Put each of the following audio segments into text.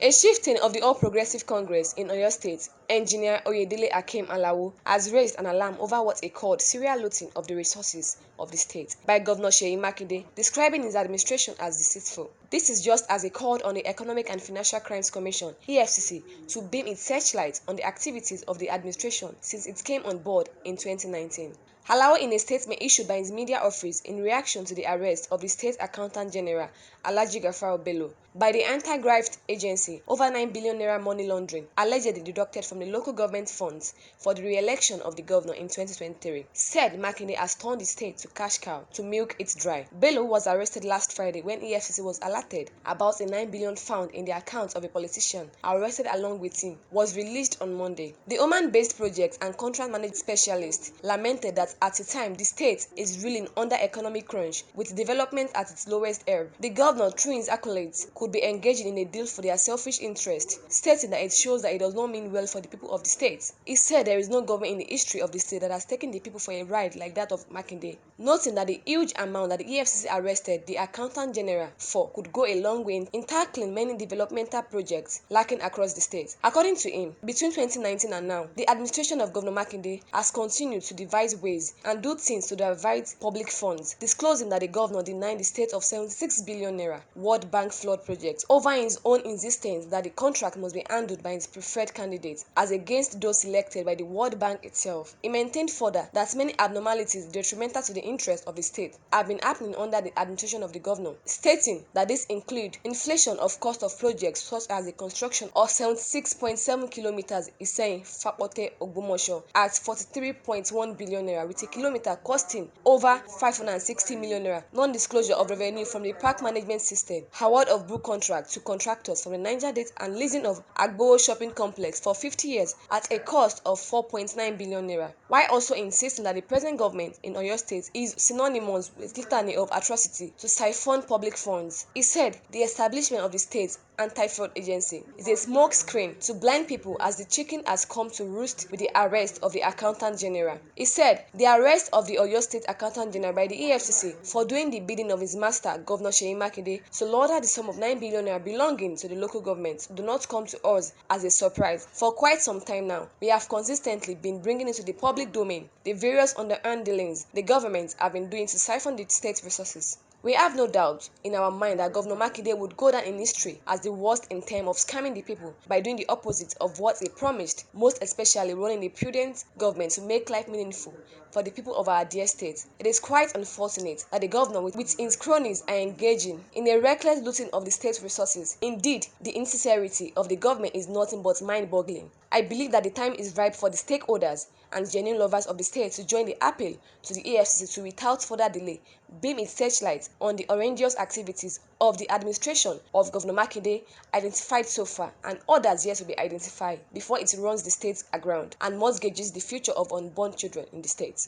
A chieftain of the All Progressive Congress in Oyo State, Engineer Oyedele Akim Alawo, has raised an alarm over what he called serial looting of the resources of the state by Governor Seyi Makinde, describing his administration as deceitful. This is just as he called on the Economic and Financial Crimes Commission (EFCC) to beam its searchlight on the activities of the administration since it came on board in 2019. Alawo, in a statement issued by his media office in reaction to the arrest of the State Accountant General Alhaji Gafaru Bello by the Anti-Graft Agency over 9 billion naira money laundering allegedly deducted from the local government funds for the re-election of the governor in 2023, said Makinde has turned the state to cash cow to milk it dry. Bello was arrested last Friday when EFCC was alerted about a 9 billion found in the account of a politician arrested along with him was released on Monday. The Oman-based project and contract management specialist lamented that at a time the state is reeling under economic crunch with development at its lowest ebb. The governor, through his accolades, could be engaging in a deal for their selfish interest, stating that it shows that it does not mean well for the people of the state. He said there is no government in the history of the state that has taken the people for a ride like that of Makinde, noting that the huge amount that the EFCC arrested the Accountant General for could go a long way in tackling many developmental projects lacking across the state. According to him, between 2019 and now, the administration of Governor Makinde has continued to devise ways and do things to divert public funds, disclosing that the governor denied the state of 76 billion naira World Bank flood project over his own insistence that the contract must be handled by his preferred candidate as against those selected by the World Bank itself. He maintained further that many abnormalities detrimental to the interest of the state have been happening under the administration of the governor, stating that this include inflation of cost of projects such as the construction of 76.7 kilometers Iseyin-Fapote-Ogbomosho at 43.1 billion naira with a kilometer costing over 560 million naira, non-disclosure of revenue from the park management system, award of book contract to contractors from the Niger Delta, and leasing of Agbowo shopping complex for 50 years at a cost of 4.9 billion naira, while also insisting that the present government in Oyo State is synonymous with litany of atrocity to siphon public funds. He said the establishment of the state anti-fraud agency is a smoke screen to blind people as the chicken has come to roost with the arrest of the Accountant General. He said the arrest of the Oyo State Accountant General by the EFCC for doing the bidding of his master, Governor Seyi Makinde, to launder the sum of 9 billion naira belonging to the local government do not come to us as a surprise. For quite some time now, we have consistently been bringing into the public domain the various underhand dealings the government have been doing to siphon the state resources. We have no doubt in our mind that Governor Makinde would go down in history as the worst in terms of scamming the people by doing the opposite of what he promised, most especially running a prudent government to make life meaningful for the people of our dear state. It is quite unfortunate that the governor with his cronies are engaging in a reckless looting of the state's resources. Indeed, the insincerity of the government is nothing but mind-boggling. I believe that the time is ripe for the stakeholders and genuine lovers of the state to join the appeal to the EFCC to, without further delay, beam its searchlight on the horrendous activities of the administration of Governor Makinde, identified so far and others yet to be identified, before it runs the state aground and mortgages the future of unborn children in the state.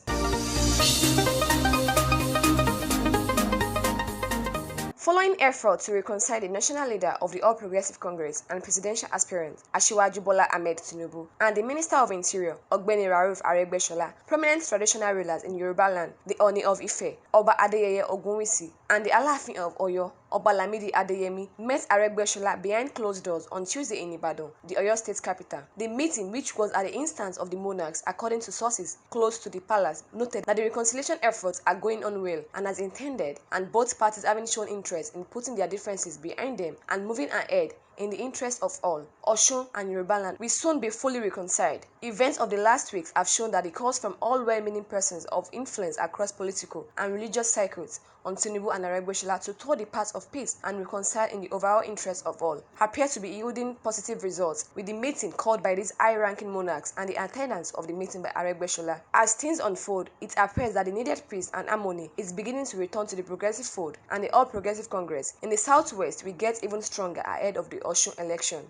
Following efforts to reconcile the national leader of the All Progressive Congress and presidential aspirant Asiwaju Bola Ahmed Tinubu and the Minister of Interior Ogbeni Aregbesola, prominent traditional rulers in Yoruba land, the Ooni of Ife, Oba Adeyeye Ogunwusi, and the Alaafin of Oyo, Oba Lamidi Adeyemi, met Aregbesola behind closed doors on Tuesday in Ibadan, the Oyo State capital. The meeting, which was at the instance of the monarchs, according to sources close to the palace, noted that the reconciliation efforts are going on well and as intended, and both parties having shown interest in putting their differences behind them and moving ahead in the interest of all. Osun and Yorubaland will soon be fully reconciled. Events of the last weeks have shown that the calls from all well-meaning persons of influence across political and religious circles on Tinubu and Aregbesola to tour the path of peace and reconcile in the overall interest of all appear to be yielding positive results, with the meeting called by these high-ranking monarchs and the attendance of the meeting by Aregbesola. As things unfold, it appears that the needed peace and harmony is beginning to return to the progressive fold, and the All Progressive Congress in the southwest will get even stronger ahead of the Osun election.